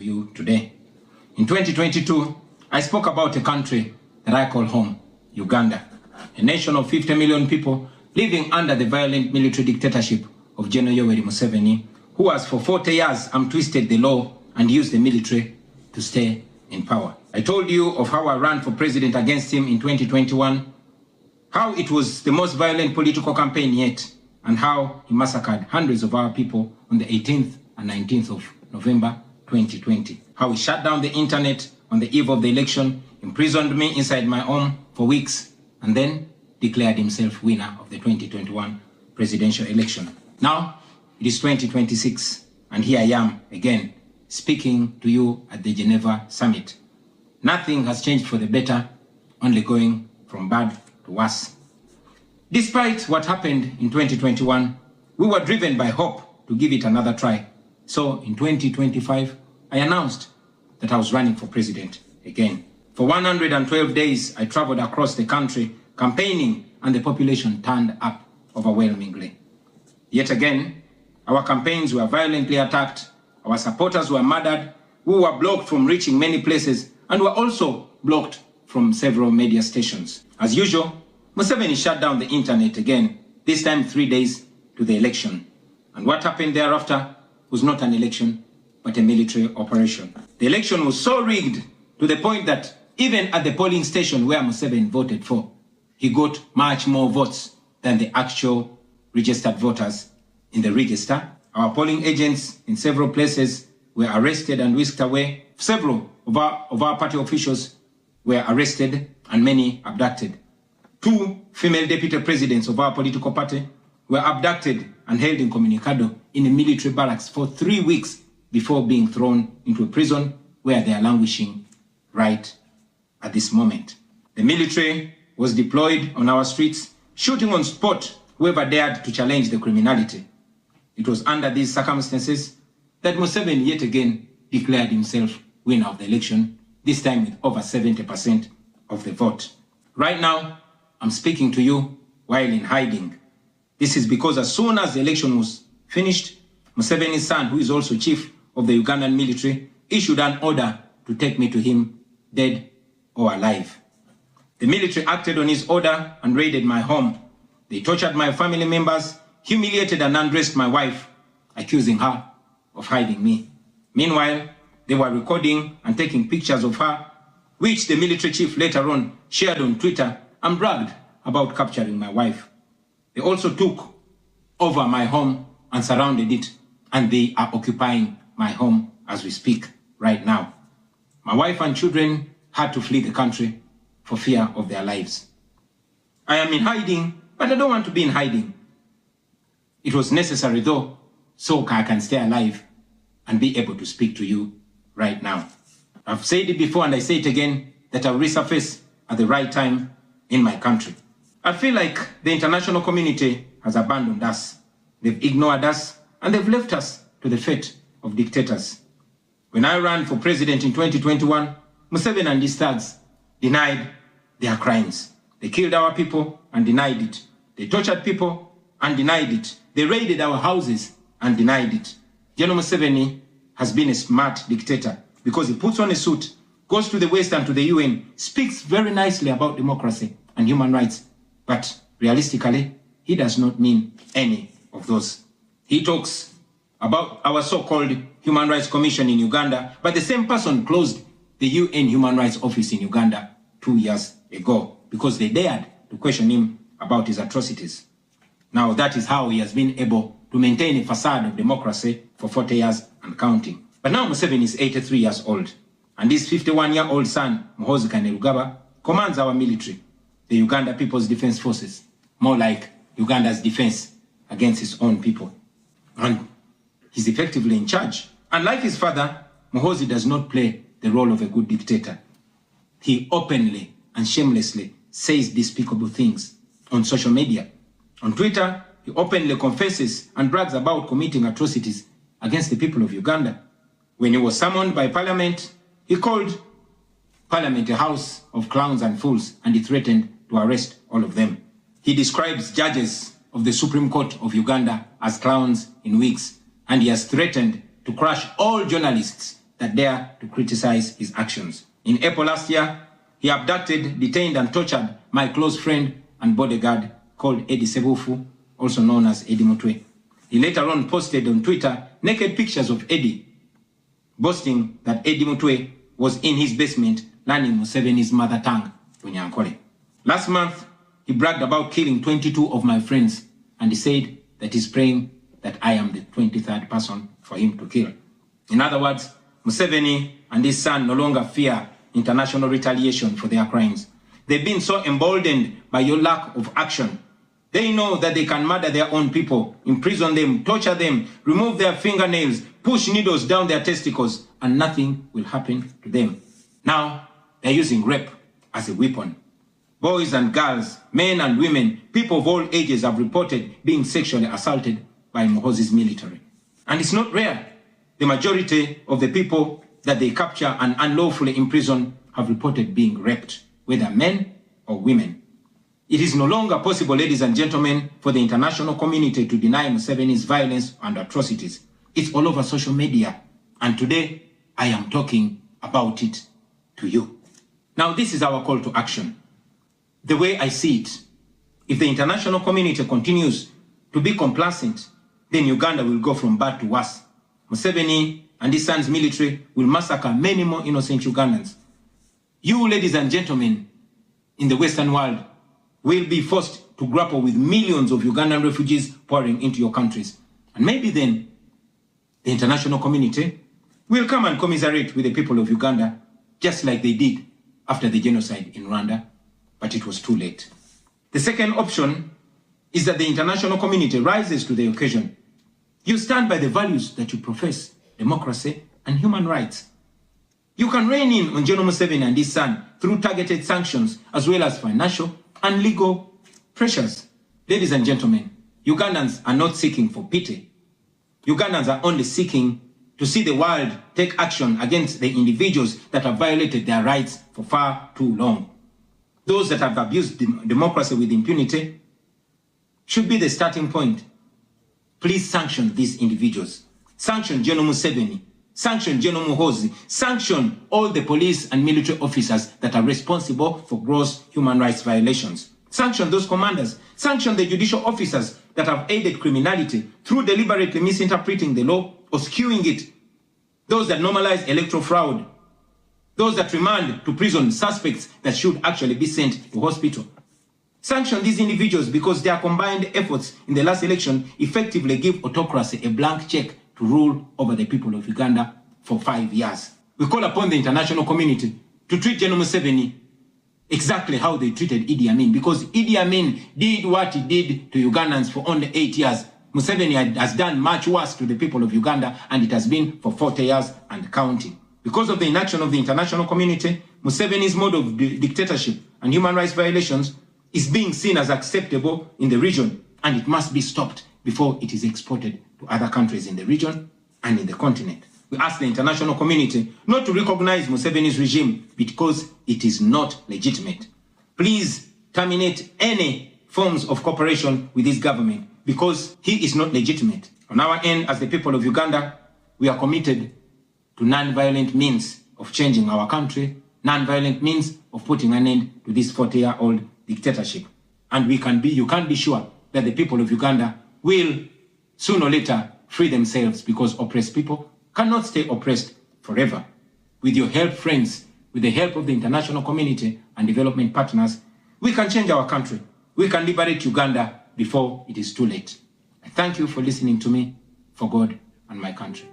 you today. In 2022, I spoke about a country that I call home, Uganda, a nation of 50 million people living under the violent military dictatorship of General Yoweri Museveni, who has for 40 years twisted the law and used the military to stay in power. I told you of how I ran for president against him in 2021, how it was the most violent political campaign yet, and how he massacred hundreds of our people on the 18th and 19th of November 2020. How he shut down the internet on the eve of the election, imprisoned me inside my home for weeks, and then declared himself winner of the 2021 presidential election. Now, it is 2026, and here I am again, speaking to you at the Geneva Summit. Nothing has changed for the better, only going from bad to worse. Despite what happened in 2021, we were driven by hope to give it another try. So in 2025, I announced that I was running for president again. For 112 days, I traveled across the country campaigning, and the population turned up overwhelmingly. Yet again, our campaigns were violently attacked, our supporters were murdered, we were blocked from reaching many places, and were also blocked from several media stations. As usual, Museveni shut down the internet again, this time 3 days to the election. And what happened thereafter was not an election, but a military operation. The election was so rigged to the point that even at the polling station where Museveni voted for, he got much more votes than the actual registered voters in the register. Our polling agents in several places were arrested and whisked away. Several of our party officials were arrested and many abducted. 2 female deputy presidents of our political party were abducted and held incommunicado in a military barracks for 3 weeks before being thrown into a prison where they are languishing right at this moment. The military was deployed on our streets, shooting on spot whoever dared to challenge the criminality. It was under these circumstances that Museveni yet again declared himself winner of the election, this time with over 70% of the vote. Right now, I'm speaking to you while in hiding. This is because as soon as the election was finished, Museveni's son, who is also chief of the Ugandan military, issued an order to take me to him, dead or alive. The military acted on his order and raided my home. They tortured my family members, humiliated and undressed my wife, accusing her of hiding me. Meanwhile, they were recording and taking pictures of her, which the military chief later on shared on Twitter and bragged about capturing my wife. They also took over my home and surrounded it, and they are occupying my home as we speak right now. My wife and children had to flee the country for fear of their lives. I am in hiding, but I don't want to be in hiding. It was necessary though, so I can stay alive and be able to speak to you right now. I've said it before and I say it again, that I'll resurface at the right time in my country. I feel like the international community has abandoned us. They've ignored us and they've left us to the fate of dictators. When I ran for president in 2021, Museveni and his thugs denied their crimes. They killed our people and denied it. They tortured people and denied it. They raided our houses and denied it. General Museveni has been a smart dictator because he puts on a suit, goes to the West and to the UN, speaks very nicely about democracy and human rights, but realistically, he does not mean any of those. He talks about our so-called Human Rights Commission in Uganda, but the same person closed the UN Human Rights Office in Uganda 2 years ago because they dared to question him about his atrocities. Now that is how he has been able to maintain a facade of democracy for 40 years and counting. But now Museveni is 83 years old, and his 51-year-old son, Muhoozi Kainerugaba, commands our military, the Uganda People's Defense Forces, more like Uganda's defense against its own people. And he's effectively in charge. Unlike his father, Muhoozi does not play the role of a good dictator. He openly and shamelessly says despicable things on social media. On Twitter, he openly confesses and brags about committing atrocities against the people of Uganda. When he was summoned by Parliament, he called Parliament a house of clowns and fools, and he threatened to arrest all of them. He describes judges of the Supreme Court of Uganda as clowns in wigs, and he has threatened to crush all journalists that dare to criticize his actions. In April last year, he abducted, detained, and tortured my close friend and bodyguard called Eddie Sebufu, also known as Eddie Mutwe. He later on posted on Twitter naked pictures of Eddie, boasting that Eddie Mutwe was in his basement learning Museveni's mother tongue, Bunyankole. Last month, he bragged about killing 22 of my friends, and he said that he's praying that I am the 23rd person for him to kill. In other words, Museveni and his son no longer fear international retaliation for their crimes. They've been so emboldened by your lack of action. They know that they can murder their own people, imprison them, torture them, remove their fingernails, push needles down their testicles, and nothing will happen to them. Now, they're using rape as a weapon. Boys and girls, men and women, people of all ages have reported being sexually assaulted by Muhoozi's military. And it's not rare. The majority of the people that they capture and unlawfully imprison have reported being raped, whether men or women. It is no longer possible, ladies and gentlemen, for the international community to deny Museveni's violence and atrocities. It's all over social media. And today, I am talking about it to you. Now, this is our call to action. The way I see it, if the international community continues to be complacent, then Uganda will go from bad to worse. Museveni and his son's military will massacre many more innocent Ugandans. You, ladies and gentlemen, in the Western world, will be forced to grapple with millions of Ugandan refugees pouring into your countries. And maybe then, the international community will come and commiserate with the people of Uganda, just like they did after the genocide in Rwanda, but it was too late. The second option is that the international community rises to the occasion. You stand by the values that you profess, democracy and human rights. You can rein in on General Museveni and his son through targeted sanctions as well as financial and legal pressures. Ladies and gentlemen, Ugandans are not seeking for pity. Ugandans are only seeking to see the world take action against the individuals that have violated their rights for far too long. Those that have abused democracy with impunity should be the starting point. Please sanction these individuals. Sanction General Museveni. Sanction General Muhoozi. Sanction all the police and military officers that are responsible for gross human rights violations. Sanction those commanders. Sanction the judicial officers that have aided criminality through deliberately misinterpreting the law or skewing it. Those that normalize electoral fraud. Those that remand to prison suspects that should actually be sent to hospital. Sanction these individuals because their combined efforts in the last election effectively give autocracy a blank check to rule over the people of Uganda for 5 years. We call upon the international community to treat General Museveni exactly how they treated Idi Amin, because Idi Amin did what he did to Ugandans for only 8 years. Museveni has done much worse to the people of Uganda, and it has been for 40 years and counting. Because of the inaction of the international community, Museveni's mode of dictatorship and human rights violations is being seen as acceptable in the region, and it must be stopped before it is exported to other countries in the region and in the continent. We ask the international community not to recognize Museveni's regime because it is not legitimate. Please terminate any forms of cooperation with this government because he is not legitimate. On our end, as the people of Uganda, we are committed to non-violent means of changing our country, non-violent means of putting an end to this 40-year-old dictatorship. And you can be sure that the people of Uganda will sooner or later free themselves, because oppressed people cannot stay oppressed forever. With your help, friends, with the help of the international community and development partners, we can change our country. We can liberate Uganda before it is too late. I thank you for listening to me, for God and my country.